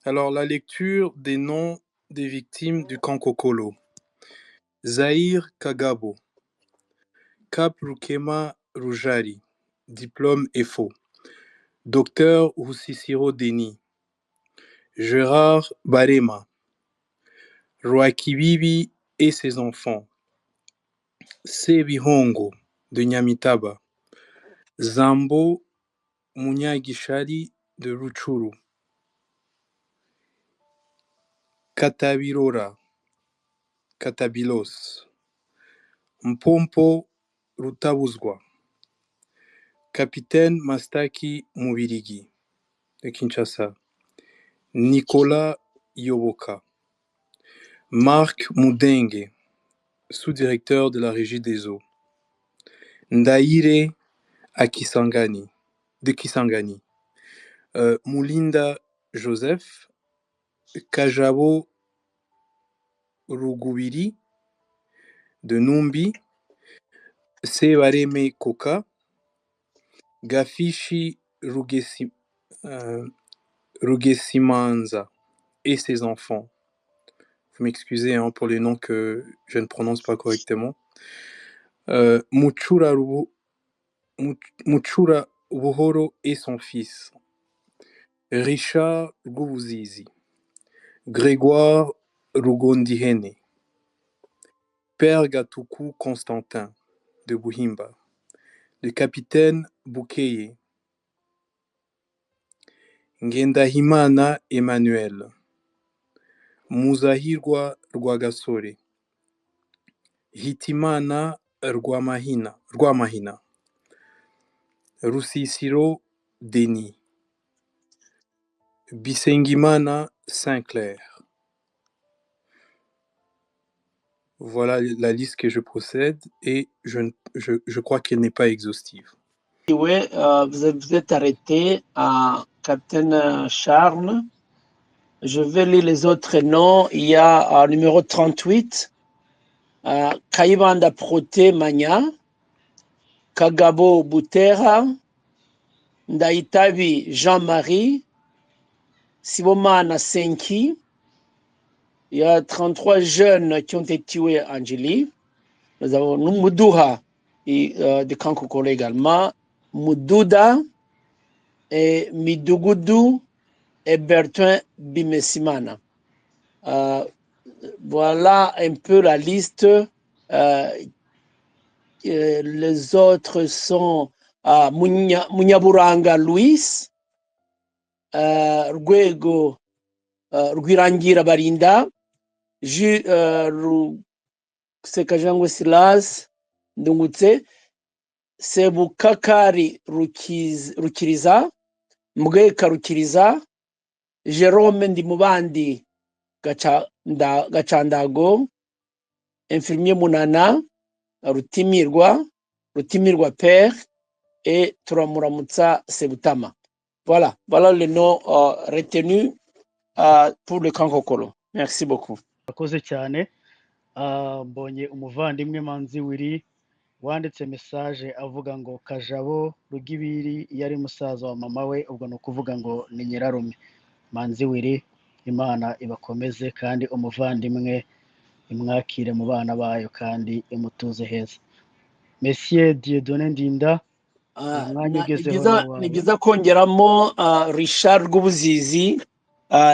Alors, la lecture des noms des victimes du Kankokolo. Zahir Kagabo, Cap Rukema Rujari, diplôme et faux. Docteur Husisiro Denis, Gérard Barema, Rwakibibi et ses enfants, Sebihongo de Nyamitaba, Zambo Munyagishari de Ruchuru, Katabirora, Katabilos, Mpompo Rutabuzwa, Capitaine Mastaki Mubirigi de Kinshasa, Nicolas Yoboka, Marc Mudenge, sous-directeur de la Régie des eaux, Ndaire Akisangani, de Kisangani, Mulinda Joseph, Kajabo Rugubiri de Numbi, Sebareme Koka, Gafishi Rugesimanza et ses enfants. Vous m'excusez pour les noms que je ne prononce pas correctement. Muchura Buhoro et son fils. Richard Rubuzizi. Grégoire Rugondihene. Père Gatuku Constantin de Buhimba. Le capitaine Bukeye. Ngendahimana Emmanuel. Muzahirwa Rwagasore. Hitimana Rwamahina. Rusisiro Denis. Bisengimana Sinclair. Voilà la liste que je possède et je crois qu'elle n'est pas exhaustive. Oui, vous êtes arrêté à Capitaine Charles. Je vais lire les autres noms. Il y a numéro 38, Kaibanda Prote Manya, Kagabo Butera, Ndaitabi Jean-Marie, Sibomana Senki. Il y a 33 jeunes qui ont été tués en Djili. Nous avons Mudouha de Kankokolo également, Mudouda et Midugudu et Bertin Bimesimana. Voilà un peu la liste. Les autres sont Munyaburanga Louis, Rwego Rwirangira Barinda, Sekajangwe Silas Ndungutse, Sebukakari Rukiriza, Mugeka Rukiriza, Jerome Ndimubandi Gacandago, Infirmier Munana Rutimirwa Père et Turamuramutsa Sebutama. Voilà le nom retenu pour le Kankokolo. Merci beaucoup. Akoze cyane. Mbonye umuvandimwe Manzi Wiri wanditse message avuga ngo Kajabo Rugibiri yari musaza wa mama we, ubwo no kuvuga ngo ni Nyirarume. Manzi Wiri, Imana ibakomeze kandi umuvandimwe imwakire mu bana bayo kandi imutuze heza. Monsieur Dieudonné Ndinda, ni byiza kongeramo Richard Rwubuzizi,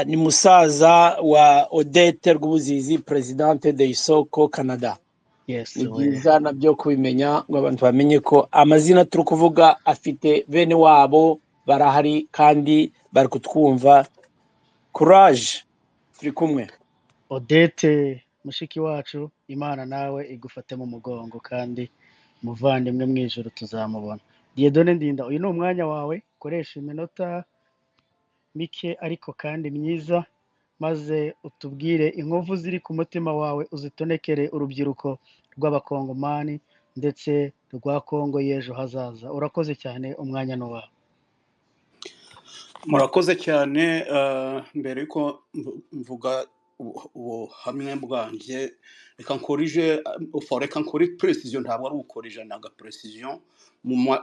ni musaza wa Odette Rwubuzizi, presidente de Isoko Canada. Yes, ni byiza nabyo kubimenya ngo abantu bamenye ko amazina turi kuvuga afite bene wabo barahari kandi bari kutwumva. Courage, turi kumwe. Odette mushiki wacu, Imana nawe igufate mu mugongo kandi muvandimwe mwijuru tuzamubona. Dieudonné Ndinda, uyu ni umwanya wawe, koresha iminota mike ariko kandi myiza, maze utubwire inkovu ziri ku mutima wawe, uzitonekere urubyiruko rw'abakongomani ndetse rwa Kongo y'ejo hazaza. Urakoze cyane, umwanya no wawe. Murakoze cyane. Mbere yuko mvuga ubuhamya bwanjye, reka nkore precision, ntabwo ari ukorije naga precision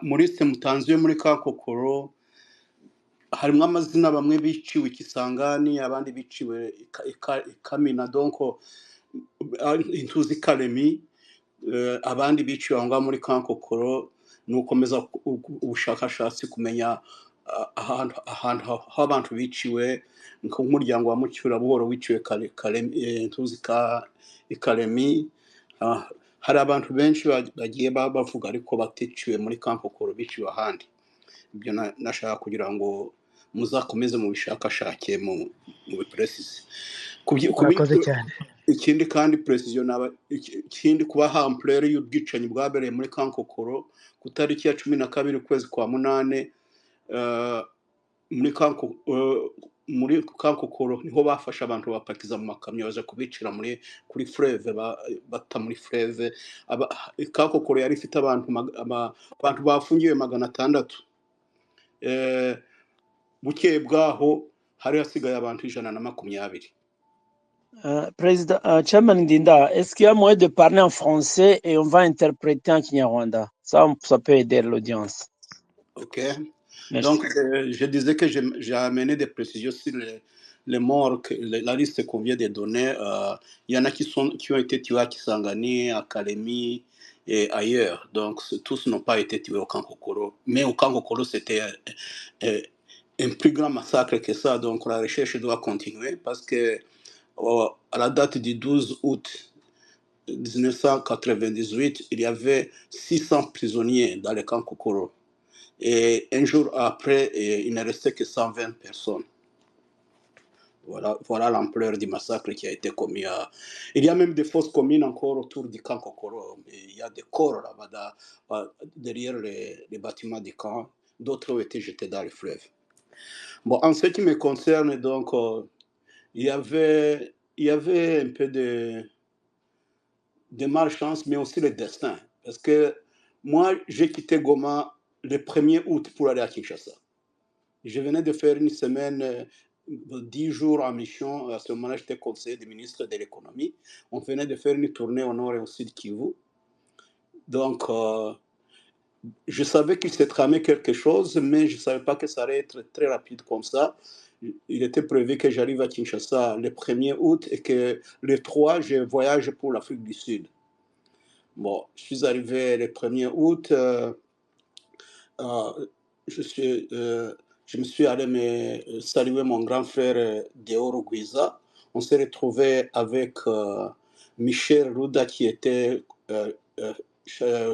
muri se mutanzwe muri Kankokolo. harimo amazina bamwe biciwe Kisangani abandi biciwe Kamina donc intuzi Kalemi abandi biciwe aho ngaho muri Kankokoro ni ukomeza ubushakashatsi kumenya ahantu aho abantu biciwe nk'umuryango wa Mucyurabuhoro wiciwe intuzi Kalemi hari abantu benshi bagiye bavuga ariko baticiwe muri Kankokoro biciwe ahandi ibyo nashaka kugira ngo muzakomeze mu bishakashake mu bipresise Murakoze cyane. ikindi kandi precision ikindi kuba ampleur y'ubwicanyi bwabereye muri Kankokoro ku tariki ya 12 ukwezi kwa munane muri Kankokoro niho bafasha abantu bapakiza mu makamyo baje kubicira kuri fleuve bata muri fleuve Kankokoro yari ifite abantu bafungiwe 600 bukeye bwaho hari hasigaye abantu 120. Président Chairman Ndinda, est-ce qu'il y a moyen de parler en français et on va interpréter en Kinyarwanda? Ça peut aider l'audience. Ok. Merci. Donc, je disais que j'ai amené des précisions sur les morts, la liste qu'on vient de donner. Il y en a qui ont été tués à Kisangani, à Kalemi et ailleurs. Donc, tous n'ont pas été tués au Kankokoro. Mais au Kankokoro, c'était un plus grand massacre que ça. Donc, la recherche doit continuer parce que à la date du 12 août 1998, il y avait 600 prisonniers dans le Kankokoro. Et un jour après, il ne restait que 120 personnes. Voilà l'ampleur du massacre qui a été commis. Il y a même des fosses communes encore autour du camp Kokoro. Il y a des corps là-bas derrière les bâtiments du camp. D'autres ont été jetés dans le fleuve. Bon, en ce qui me concerne, donc, il y avait un peu de malchance, mais aussi le destin. Parce que moi, j'ai quitté Goma le 1er août pour aller à Kinshasa. Je venais de faire une semaine, 10 jours en mission. À ce moment-là, j'étais conseiller du ministre de l'économie. On venait de faire une tournée au nord et au sud Kivu. Donc, je savais qu'il s'est tramé quelque chose, mais je ne savais pas que ça allait être très rapide comme ça. Il était prévu que j'arrive à Kinshasa le 1er août et que le 3, je voyage pour l'Afrique du Sud. Bon, je suis arrivé le 1er août. Je me suis allé saluer mon grand frère Deoro Guiza. On s'est retrouvé avec Michel Rouda qui était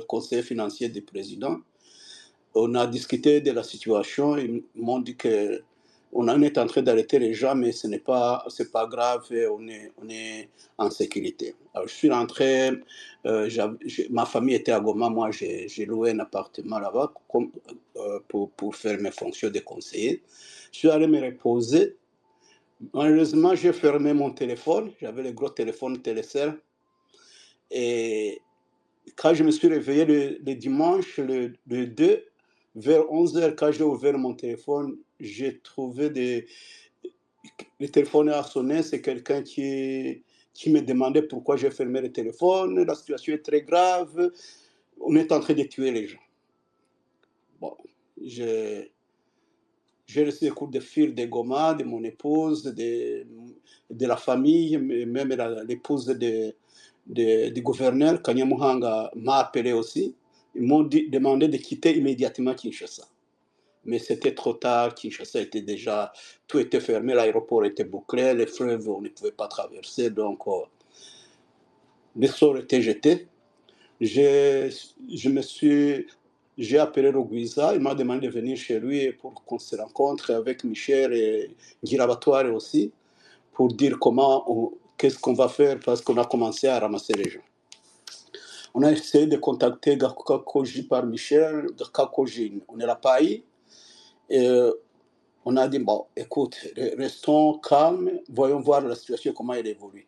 conseiller financier du président. On a discuté de la situation. Ils m'ont dit que on est en train d'arrêter les gens, mais c'est pas grave, on est en sécurité. Alors, je suis rentré, ma famille était à Goma, moi j'ai loué un appartement là-bas pour faire mes fonctions de conseiller. Je suis allé me reposer. Malheureusement, j'ai fermé mon téléphone, j'avais le gros téléphone Télécell. Et quand je me suis réveillé le dimanche, le 2, vers 11h, quand j'ai ouvert mon téléphone, j'ai trouvé le téléphone a sonné, c'est quelqu'un qui me demandait pourquoi j'ai fermé le téléphone, la situation est très grave, on est en train de tuer les gens. Bon, j'ai reçu des coups de fil de Goma, de mon épouse, de la famille, même l'épouse du gouverneur, Kanyamuhanga, m'a appelé aussi. Ils m'ont demandé de quitter immédiatement Kinshasa. Mais c'était trop tard, Kinshasa était déjà, tout était fermé, l'aéroport était bouclé, les fleuves, on ne pouvait pas traverser, donc les sorts étaient jetés. J'ai appelé Rogwiza, il m'a demandé de venir chez lui pour qu'on se rencontre avec Michel et Girabatoire aussi, pour dire qu'est-ce qu'on va faire, parce qu'on a commencé à ramasser les gens. On a essayé de contacter Gakakoji par Michel, Gakakoji, on ne l'a pas eu. Et on a dit, bon, écoute, restons calmes, voyons voir la situation, comment elle évolue.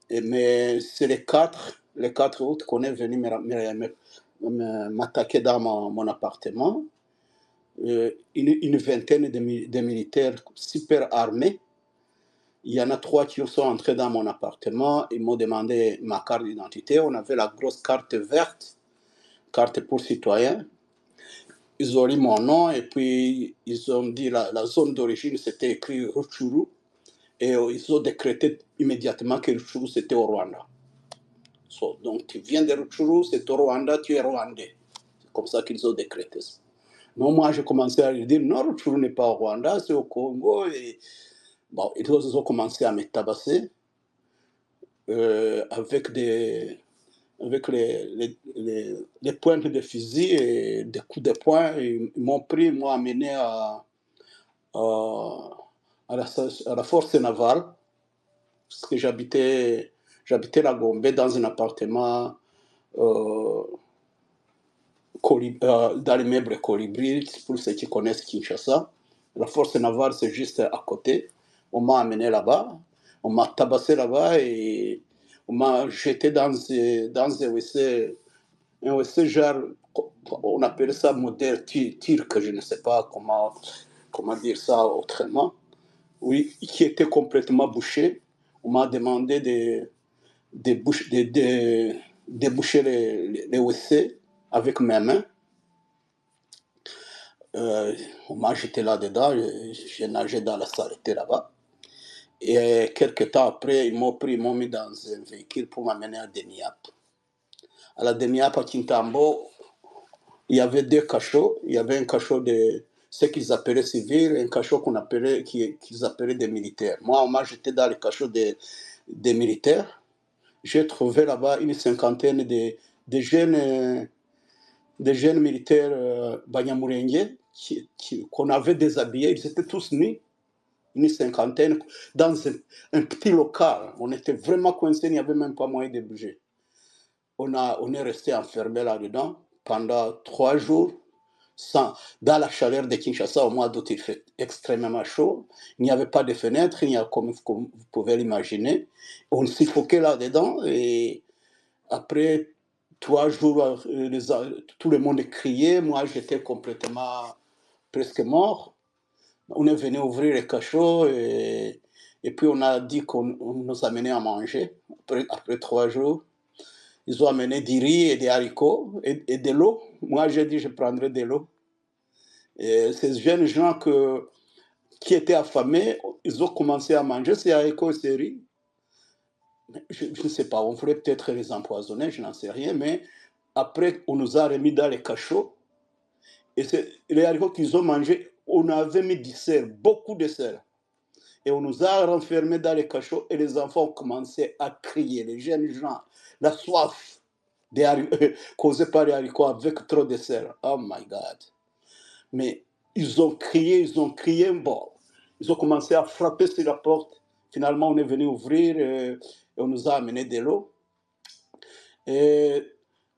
Mais c'est le 4 août qu'on est venu m'attaquer dans mon appartement. Une vingtaine de militaires super armés. Il y en a 3 qui sont entrés dans mon appartement. Ils m'ont demandé ma carte d'identité. On avait la grosse carte verte, carte pour citoyens. ils ont lu mon nom et puis ils ont dit la zone d'origine, c'était écrit Rutshuru. Et ils ont décrété immédiatement que Rutshuru, c'était au Rwanda. Donc, tu viens de Rutshuru, c'est au Rwanda, tu es rwandais. C'est comme ça qu'ils ont décrété ça. Non, moi, j'ai commencé à lui dire, non, Rutshuru n'est pas au Rwanda, c'est au Congo. Et bon, ils ont commencé à me tabasser avec les pointes de fusil et des coups de poing. Ils m'ont pris, m'ont amené à la force navale, parce que j'habitais la Gombe dans un appartement dans l'immeuble Colibri, pour ceux qui connaissent Kinshasa. La force navale, c'est juste à côté. On m'a amené là-bas, on m'a tabassé là-bas et on m'a jeté dans un WC, genre, on appelle ça modèle turc, je ne sais pas comment dire ça autrement, oui, qui était complètement bouché. On m'a demandé de déboucher les WC avec mes mains. On m'a jeté là-dedans, j'ai nagé dans la saleté là-bas. Et quelques temps après, ils m'ont mis dans un véhicule pour m'amener à Deniap. À la Deniap, à Kintambo, il y avait deux cachots. Il y avait un cachot de ce qu'ils appelaient civils et un cachot qu'ils appelaient des militaires. Moi, on m'a jeté dans le cachot des militaires. J'ai trouvé là-bas une cinquantaine de jeunes militaires Banyamulenge qu'on avait déshabillés. Ils étaient tous nus, une cinquantaine, dans un petit local. On était vraiment coincés, il n'y avait même pas moyen de bouger. On est resté enfermés là-dedans pendant 3 jours. Dans la chaleur de Kinshasa, au mois d'août, il fait extrêmement chaud. Il n'y avait pas de fenêtres, comme vous pouvez l'imaginer. On suffoquait là-dedans et après 3 jours, tout le monde criait. Moi, j'étais complètement presque mort. On est venu ouvrir les cachots et puis on a dit qu'on nous amenait à manger. Après 3 jours, ils ont amené du riz et des haricots et de l'eau. Moi, j'ai dit je prendrai de l'eau. Et ces jeunes gens qui étaient affamés, ils ont commencé à manger ces haricots et ces riz. Je ne sais pas, on voulait peut-être les empoisonner, je n'en sais rien, mais après, on nous a remis dans les cachots. Et les haricots qu'ils ont mangés, on avait mis du sel, beaucoup de sel. Et on nous a renfermés dans les cachots et les enfants ont commencé à crier, les jeunes gens, la soif causée par les haricots avec trop de sel. Oh my God. Mais ils ont crié, bon. Ils ont commencé à frapper sur la porte. Finalement, on est venu ouvrir et on nous a amené de l'eau. Et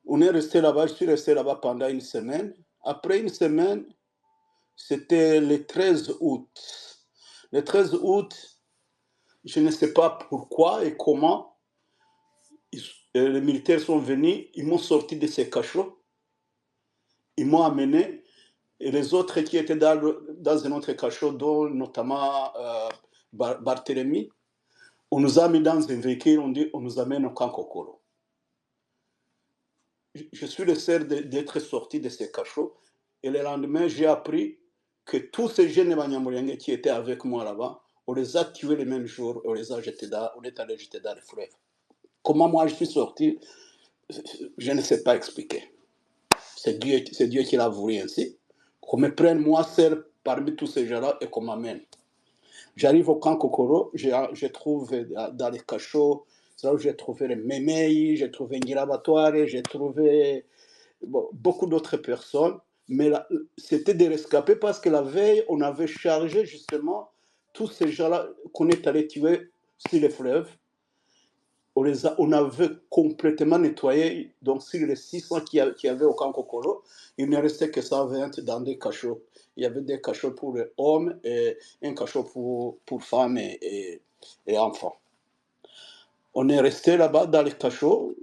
on est resté là-bas, je suis resté là-bas pendant une semaine. Après une semaine, c'était le 13 août. Le 13 août, je ne sais pas pourquoi et comment, les militaires sont venus, ils m'ont sorti de ces cachots, ils m'ont amené, et les autres qui étaient dans un autre cachot, dont notamment Barthélemy, on nous a mis dans un véhicule, on nous amène au camp Kokoro. Je suis le seul d'être sorti de ces cachots, et le lendemain, j'ai appris que tous ces jeunes Banyamulenge qui étaient avec moi là-bas, on les a tués le même jour, on est allé jeter dans le fleuve. Comment moi je suis sorti, je ne sais pas expliquer. C'est Dieu qui l'a voulu ainsi. Qu'on me prenne moi seul parmi tous ces gens-là et qu'on m'amène. J'arrive au camp Kokoro, je trouve dans les cachots, c'est là où j'ai trouvé les Mémeï, j'ai trouvé Ngirabatware, j'ai trouvé beaucoup d'autres personnes. Mais c'était des rescapés parce que la veille, on avait chargé justement tous ces gens-là qu'on est allé tuer sur les fleuves. On avait complètement nettoyé, donc sur les 600 qu'il y avait au camp Kokoro, il ne restait que 120 dans des cachots. Il y avait des cachots pour les hommes et un cachot pour femmes et enfants. On est resté là-bas dans les cachots.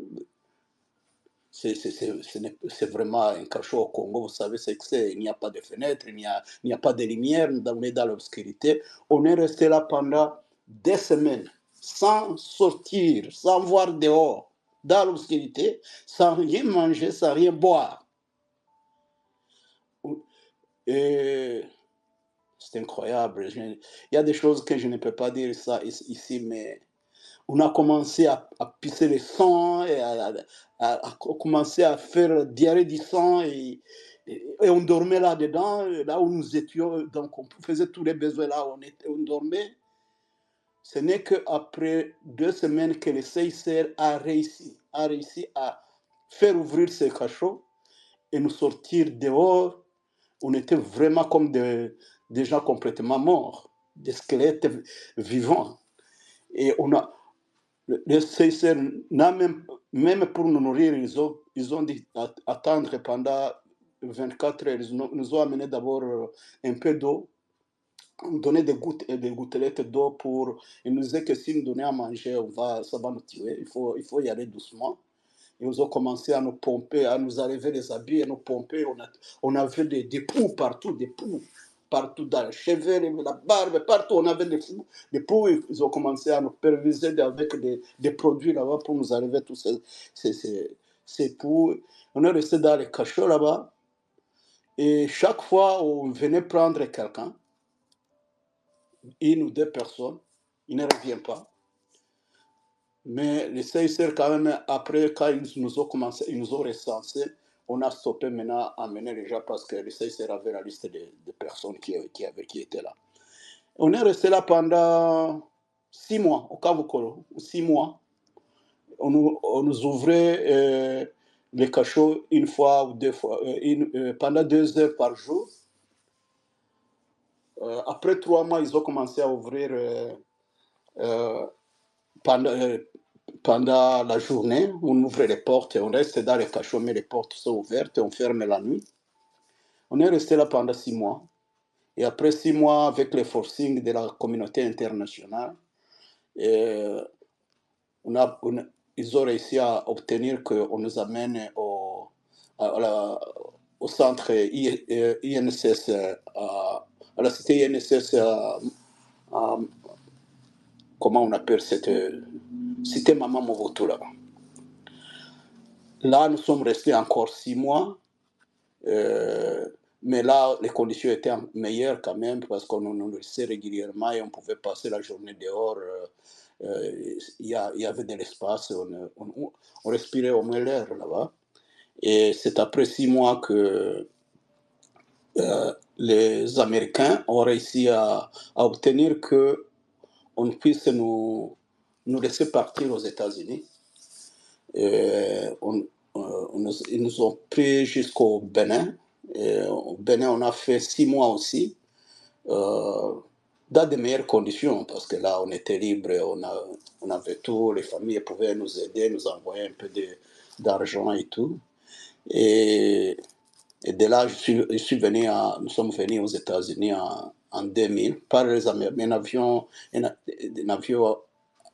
C'est vraiment un cachot au Congo, vous savez ce que c'est. Il n'y a pas de fenêtre, il n'y a pas de lumière, on est dans l'obscurité. On est resté là pendant des semaines, sans sortir, sans voir dehors, dans l'obscurité, sans rien manger, sans rien boire. Et c'est incroyable. Il y a des choses que je ne peux pas dire ça ici, mais on a commencé à pisser le sang et à commencer à faire diarrhée du sang et on dormait là-dedans, là où nous étions, donc on faisait tous les besoins là où on dormait. Ce n'est qu'après 2 semaines que le CICR a réussi à faire ouvrir ce cachot et nous sortir dehors. On était vraiment comme des gens complètement morts, des squelettes vivants. Et le CICR n'a même pour nous nourrir, ils ont dit attendre pendant 24 heures. Ils nous ont amené d'abord un peu d'eau, donner des gouttelettes d'eau pour. Ils nous disaient que si nous donnaient à manger, ça va nous tuer. Il faut y aller doucement. Ils ont commencé à nous pomper, à nous enlever les habits, à nous pomper. On avait des poux partout, partout dans les cheveux, la barbe, partout. On avait des poux. Ils ont commencé à nous perviser avec des produits là-bas pour nous enlever tous ces poux. On est resté dans les cachots là-bas. Et chaque fois on venait prendre quelqu'un, une ou deux personnes, il ne revient pas. Mais les CICR, quand même, après, quand ils nous ont commencé, ils nous ont recensé, on a stoppé maintenant à amener les gens parce que les CICR avait la liste de personnes qui étaient là. On est resté là pendant 6 mois, au Kavukolo, 6 mois. On nous ouvrait les cachots une fois ou deux fois, pendant 2 heures par jour. Après 3 mois, ils ont commencé à ouvrir pendant la journée. On ouvre les portes et on reste dans les cachots, mais les portes sont ouvertes et on ferme la nuit. On est resté là pendant 6 mois. Et après 6 mois, avec les forcing de la communauté internationale, ils ont réussi à obtenir qu'on nous amène au centre INSS, à la cité INSS, comment on appelle cette cité Maman Mobutu là-bas. Là, nous sommes restés encore 6 mois. Mais là, les conditions étaient meilleures quand même parce qu'on nous laissait régulièrement et on pouvait passer la journée dehors. Il y avait de l'espace, on respirait au moins l'air là-bas. Et c'est après 6 mois que les Américains ont réussi à obtenir qu'on puisse nous laisser partir aux États-Unis. Ils nous ont pris jusqu'au Bénin. Au Bénin, on a fait 6 mois aussi, dans de meilleures conditions, parce que là, on était libre, on avait tout, les familles pouvaient nous aider, nous envoyer un peu d'argent et tout. Et de là, nous sommes venus aux États-Unis en 2000 par les Américains, un avion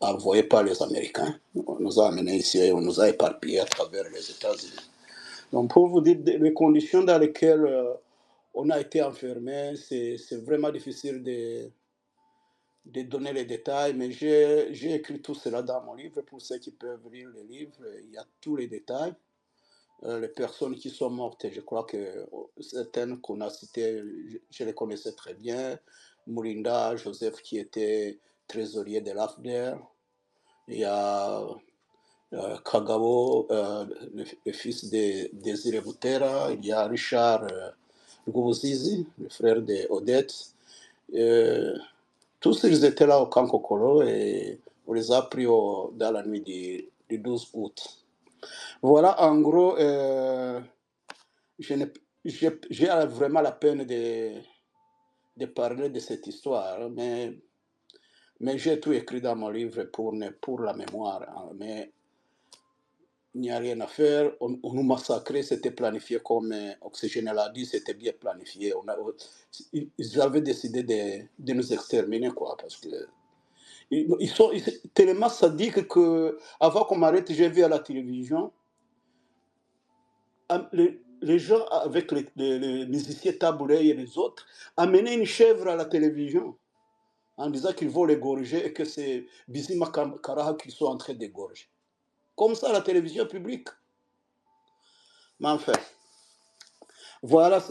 envoyé par les Américains. On nous a amenés ici et on nous a éparpillés à travers les États-Unis. Donc, pour vous dire les conditions dans lesquelles on a été enfermés, c'est vraiment difficile de donner les détails, mais j'ai écrit tout cela dans mon livre. Pour ceux qui peuvent lire le livre, il y a tous les détails. Les personnes qui sont mortes, je crois que certaines qu'on a citées, je les connaissais très bien. Mourinda Joseph, qui était trésorier de l'AFDER. Il y a Kagabo, le fils de Désiré Boutera. Il y a Richard Ngouzizi, le frère d'Odette. Tous ils étaient là au camp Kokolo et on les a pris dans la nuit du 12 août. Voilà, en gros, j'ai vraiment la peine de parler de cette histoire, mais j'ai tout écrit dans mon livre pour la mémoire. Hein, mais il n'y a rien à faire. On nous massacrait, c'était planifié comme Oxygène l'a dit, c'était bien planifié. Ils avaient décidé de nous exterminer, quoi, parce que ils sont tellement sadiques que, avant qu'on m'arrête, j'ai vu à la télévision les gens avec les musiciens Taboulay et les autres amener une chèvre à la télévision en disant qu'ils vont l'égorger et que c'est Bizima Karaha qu'ils sont en train d'égorger. Comme ça, à la télévision publique. Mais enfin, Voilà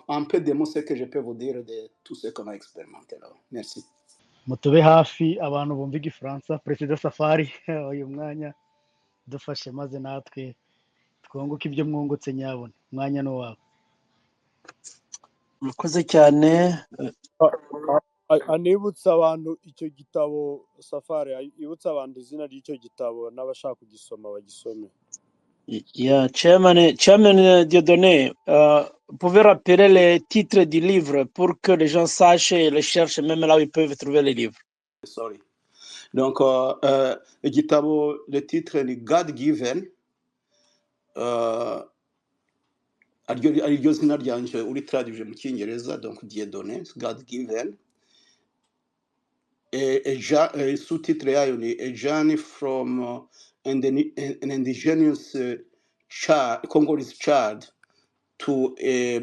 un peu de mots ce que je peux vous dire de tout ce qu'on a expérimenté là. Merci. mutube hafi abantu bumva igifaransa perezida Safari uyu mwanya dufashe maze natwe twunguke ibyo mwungutse nyabona umwanya ni uwawe. murakoze cyane. anibutsa abantu icyo gitabo Safari yibutsa abantu izina ry'icyo gitabo n'abashaka kugisoma bagisome. Yeah, Chairman Dieudonné, pouvez rappeler les titres du livre pour que les gens sachent et les cherchent même là où ils peuvent trouver les livres. Sorry. Donc, igitabo, le titre est God Given. Ariryo zina ryanje uri traduire mu cyongereza, donc Dieudonné, God Given. Et sous-titre yayo ni A Journey from an indigenous Congolese child to a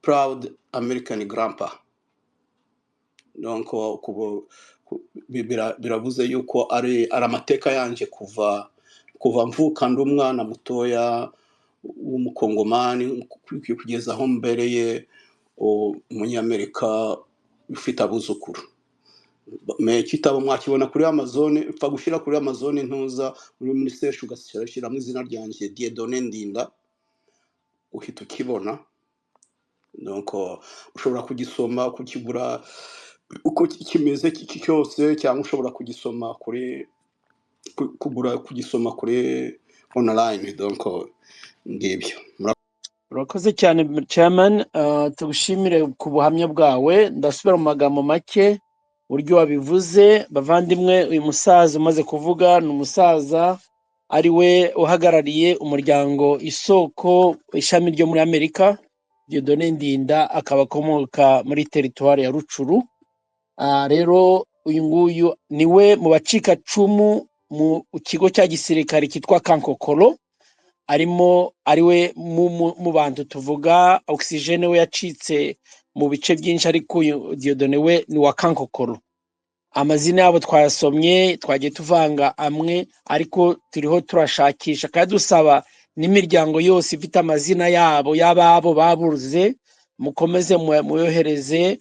proud American grandpa. Donc biravuze yuko ari amateka yanje kuva mvuka ndi umwana mutoya w'umukongomani kugeza aho mbereye umunyamerika ufite abuzukuru. Me kitabo mwakibona kuri Amazon, upfa gushira kuri Amazon ntuza uri muri search ugashyiramo izina ryanje Dieudonné Ndinda uhita ukibona. Donc ushobora kugisoma kukigura uko kimeze cyose, cyangwa ushobora kugisoma kuri kugisoma kuri online. Donc ngibyo. Urakoze cyane Chairman, tugushimire ku buhamya bwawe. Ndasubira mu magambo make uburyo wabivuze. Bavandimwe, uyu musaza umaze kuvuga ni umusaza ari we uhagarariye umuryango Isoko ishami ryo muri Amerika, Dieudonné Ndinda, akaba akomoka muri teritwari ya Rucuru. Rero uyu nguyu niwe mu bacika cumu mu kigo cya gisirikare cyitwa Kankokolo, ariwe mu bantu tuvuga oxygene we yacitse mu bice byinshi, ariko Dieudonné we ni wa Kankokolo. Amazina yabo twayasomye, twagiye tuvanga amwe, ariko turiho turashakisha kandi dusaba n'imiryango yose ifite amazina yabo y'ababo babuze, mukomeze muyohereze,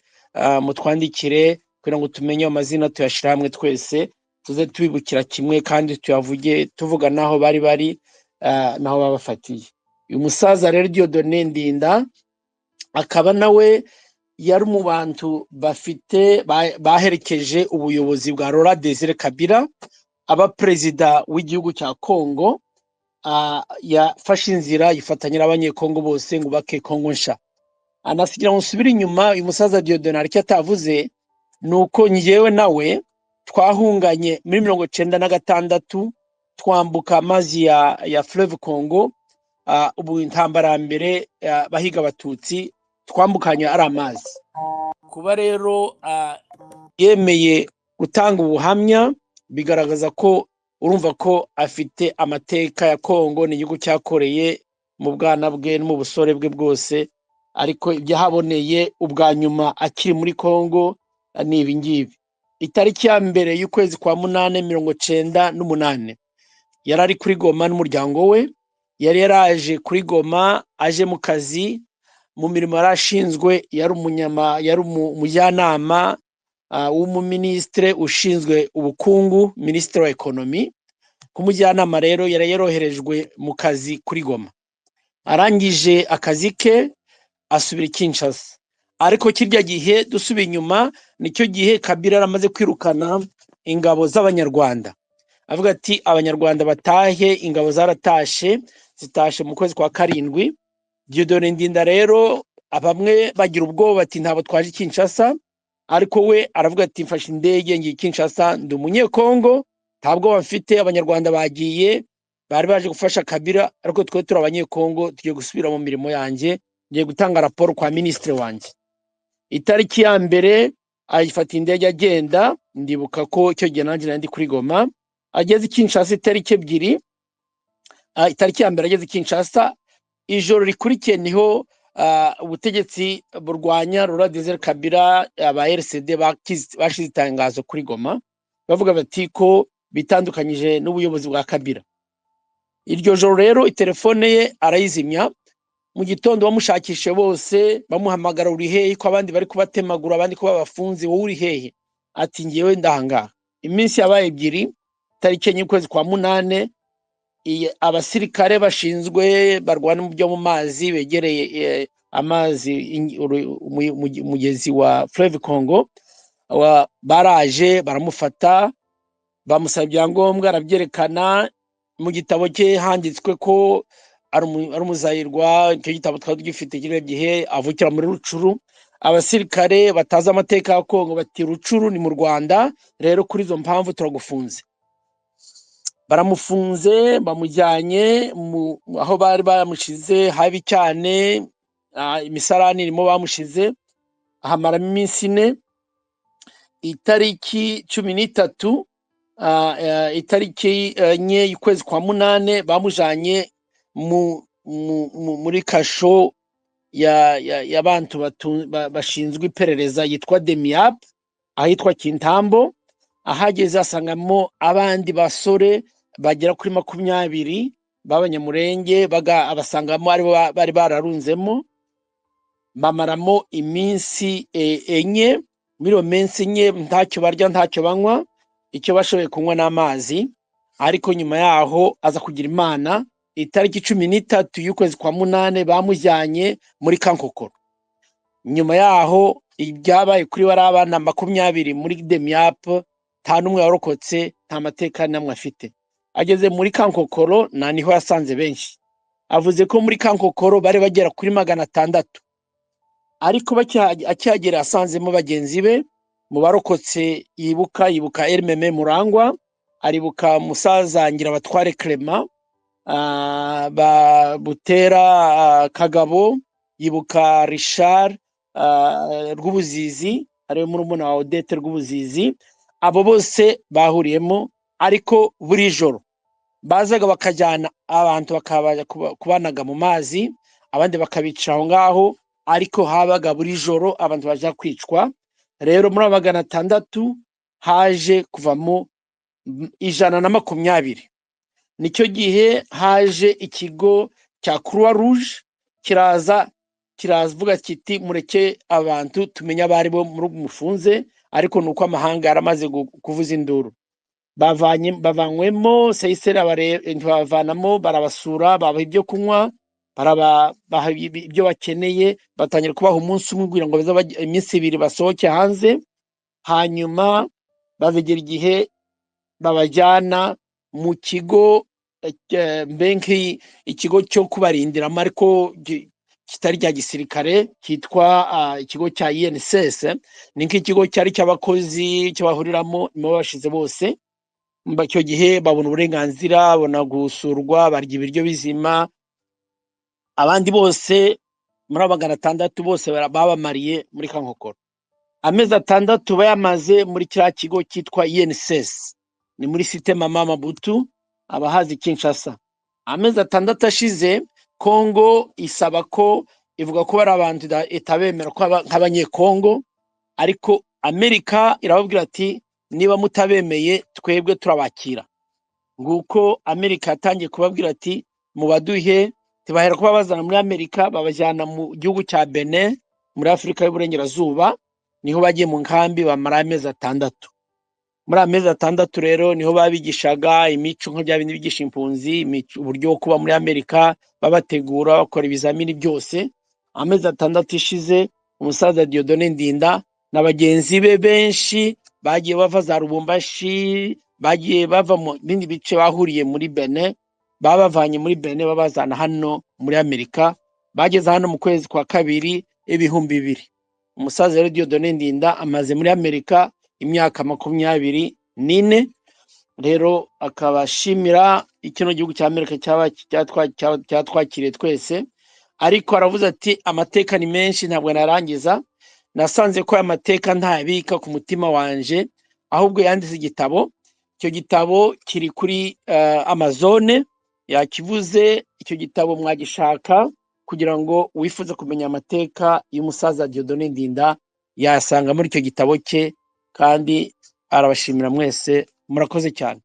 mutwandikire kugira ngo tumenye amazina, tuyashira hamwe twese, tuze tubibukira kimwe kandi tuyavuge tuvuga naho bari naho babafatiye. Uyu musaza rero Dieudonné Ndinda akaba nawe yari mu bantu baherekeje ubuyobozi bwa Laurent Désiré Kabila aba perezida w'igihugu cya Kongo. Yafashe inzira yifatanya n'abanyekongo bose ngo bake Kongo nsha. Anasigira musubira inyuma, uyu musaza Dieudonné aricyo atavuze nuko ngewe nawe twahunganye muri 1996 twambuka amazi ya Fleuve Congo, ubu intambara mbere bahiga abatutsi twambukanye ari amazi. Kuba rero yemeye gutanga ubuhamya bigaragaza ko urumva ko afite amateka ya Kongo, ni igihugu cyakoreye mu bwana bwe no mu busore bwe bwose, ariko ibyahaboneye ubwa nyuma akiri muri Kongo ni ibingibi. Itariki ya mbere y'ukwezi kwa 8/98 yari ari kuri Goma n'umuryango we. Yari yaraje kuri Goma aje mu kazi, mu mirimo yarashinzwe, yari umujyanama w'umuministre ushinzwe ubukungu, ministre wa economy. Kumujyanama rero yari yaroherejwe mu kazi kuri Goma. Arangije akazi ke asubira Kinshasa, ariko kirya gihe dusubiye inyuma nicyo gihe Kabila yaramaze kwirukana ingabo z'abanyarwanda, avuga ati abanyarwanda batahe. Ingabo zitashe mu kwezi kwa 7. Dieudonné Ndinda rero bamwe bagira ubwoba bati ntabo twaje Kinshasa, ariko we aravuga ati mfashe indege ngiye Kinshasa, ndi umunyekongo, ntabwo bafite abanyarwanda bagiye, bari baje gufasha Kabila, ariko twe turi abanyekongo, tugiye gusubira mu mirimo yanjye, ngiye gutanga raporo kwa ministre wanjye. Itariki ya mbere ayifata indege agenda, ndibuka ko icyo gihe nanjye ndi kuri Goma. Ageze Kinshasa itariki 2, itariki ya mbere ageze Kinshasa, ijoro rikurikiye niho ubutegetsi burwanya Laurent Désiré Kabila aba RCD bashize itangazo kuri Goma bavuga bati ko bitandukanyije n'ubuyobozi bwa Kabila. Iryo joro rero telefone ye arayizimya, mu gitondo bamushakishe bose bamuhamagara uri hehe ko abandi bari kubatemagura abandi ko babafunze wowe uri hehe ati ngewe ndahangaha iminsi yabaye ebyiri tariki enye ukwezi kwa munane abasirikare bashinzwe barwana mu byo mu mazi begereye amazi umugezi wa Fleuve Congo baraje baramufata bamusaba ibyangombwa arabyerekana mu gitabo cye handitswe ko ari umuzayirwa icyo gitabo twari tugifite kiriya gihe avukira muri Rucuru abasirikare batazi amateka ya Kongo bati Rucuru ni mu Rwanda rero kuri izo mpamvu turagufunze baramufunze bamujyanye aho bari bamushize habi cyane imisarani irimo bamushize ahamaramo iminsi 4 itariki 13 itariki enye y'ukwezi kwa munane bamujanye muri kasho y'abantu bashinzwe iperereza yitwa Demiap ahitwa Kintambo ahageze asangamo abandi basore bagera kuri 20 b'abanyamurenge abasangamo ari bari bararunzemo bamaramo iminsi enye muri iyo minsi enye ntacyo barya ntacyo banywa icyo bashoboye kunywa n'amazi ariko nyuma yaho aza kugira Imana itariki 13 y'ukwezi kwa munane bamujyanye muri Kankokoro nyuma yaho ibyabaye kuri bari abana 20 muri Demiap nta numwe warokotse nta mateka namwe afite ageze muri Kankokoro niho yasanze benshi avuze ko muri Kankokoro bari bagera kuri 600 ariko akihagera asanzemo bagenzi be mu barokotse yibuka RMM Murangwa aribuka musaza ngira batware Clement Butera Kagabo yibuka Richard Rwubuzizi ari muri umuna wa Odette Rwubuzizi abo bose bahuriyemo ariko buri joro bazaga bakajyana abantu bakabaja kubanaga mu mazi abandi bakabica aho ngaho ariko habaga buri joro abantu baje kwicwa rero muri 600 haje kuvamo 120 nicyo gihe haje ikigo cya Croix Rouge kiravuga kiti mureke abantu tumenya bari bo muri mufunze ariko nuko amahanga yaramaze kuvuza induru bavanywemo Seyisera bavanamo barabasura babaha ibyo kunywa barabaha ibyo bakeneye batangira kubaha umunsi umwe kugira ngo iminsi 2 basohoke hanze hanyuma bavegera igihe babajyana mu kigo benki ikigo cyo kubarindiramo ariko kitari cya gisirikare kitwa ikigo cya INSS ni nk'ikigo cyari cy'abakozi cyabahuriramoimo bashize bose mbacyo gihe babona uburenganzira babona gusurwa barya ibiryo bizima abandi bose muri 600 bose babamariye muri Kankokoro amezi 6 bayamaze muri kiriya kigo cyitwa INSS ni muri site Mama Mabutu abahazi Kinshasa amezi 6 ashize Kongo isaba ko ivuga ko bari abantu itabemera ko nk'abanyekongo ariko Amerika irababwira ati niba mutabemeye twebwe turabakira nguko Amerika yatangiye kubabwira ati mubaduhe tibahera kuba bazana muri Amerika babajyana mu gihugu cya Benin muri Afrika y'Uburengerazuba niho bagiye mu nkambi bamara amezi 6 muri amezi 6 rero niho babigishaga imico nko byabindi bigisha impunzi uburyo kuba muri Amerika babategura bakora ibizamini byose amezi 6 ishize umusaza Dieudonné Ndinda n'abagenzi be benshi bagiye bava za Lubumbashi bagiye bava mu bindi bice bahuriye muri Benin babavanye muri Benin babazana hano muri Amerika bageze hano mu kwezi kwa 2 2000 umusaza rero Dieudonné Ndinda amaze muri Amerika imyaka 24 rero akabashimira ikino gihugu cya Amerika cyatwakiriye twese ariko aravuze ati amateka ni menshi ntabwo narangiza nasanze ko amateka ntabika ku mutima wanje ahubwo yanditse igitabo icyo gitabo kiri kuri Amazon yakivuze icyo gitabo mwagishaka kugira ngo wifuze kumenya amateka y'umusaza Dieudonné Ndinda yasanga muri icyo gitabo cye kandi arabashimira mwese murakoze cyane.